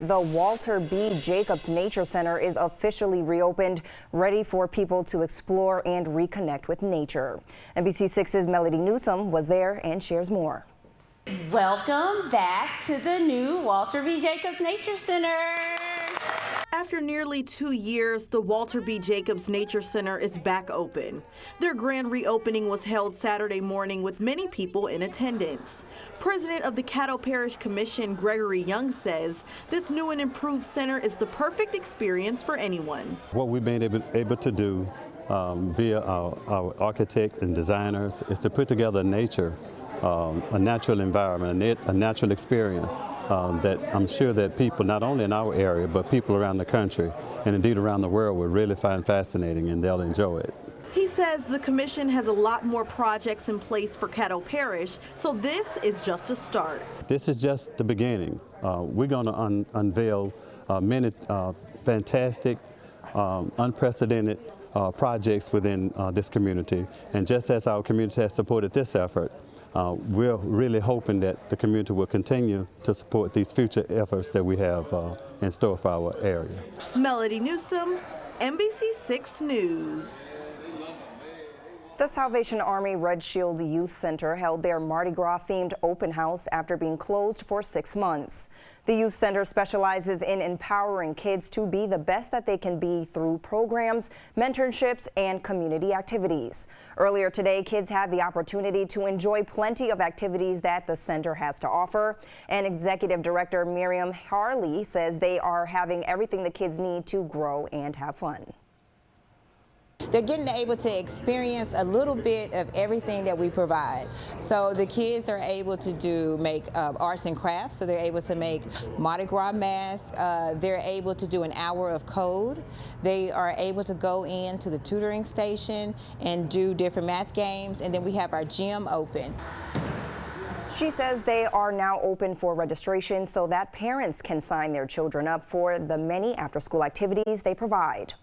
The Walter B. Jacobs Nature Center is officially reopened, ready for people to explore and reconnect with nature. NBC6's Melody Newsom was there and shares more. Welcome back to the new Walter B. Jacobs Nature Center. After nearly 2 years, the Walter B. Jacobs Nature Center is back open. Their grand reopening was held Saturday morning with many people in attendance. President of the Caddo Parish Commission, Gregory Young, says this new and improved center is the perfect experience for anyone. What we've been able to do via our architects and designers is to put together nature, a natural environment, a natural experience that I'm sure that people, not only in our area, but people around the country and indeed around the world will really find fascinating, and they'll enjoy it. He says the commission has a lot more projects in place for Caddo Parish, so this is just a start. This is just the beginning. We're going to unveil many fantastic, unprecedented projects within this community, and just as our community has supported this effort, we're really hoping that the community will continue to support these future efforts that we have in store for our area. Melody Newsom, NBC6 News. The Salvation Army Red Shield Youth Center held their Mardi Gras themed open house after being closed for 6 months. The youth center specializes in empowering kids to be the best that they can be through programs, mentorships, and community activities. Earlier today, kids had the opportunity to enjoy plenty of activities that the center has to offer. And Executive Director Miriam Harley says they are having everything the kids need to grow and have fun. They're getting able to experience a little bit of everything that we provide. So the kids are able to make arts and crafts, so they're able to make Mardi Gras masks. They're able to do an hour of code. They are able to go into the tutoring station and do different math games, and then we have our gym open. She says they are now open for registration so that parents can sign their children up for the many after-school activities they provide.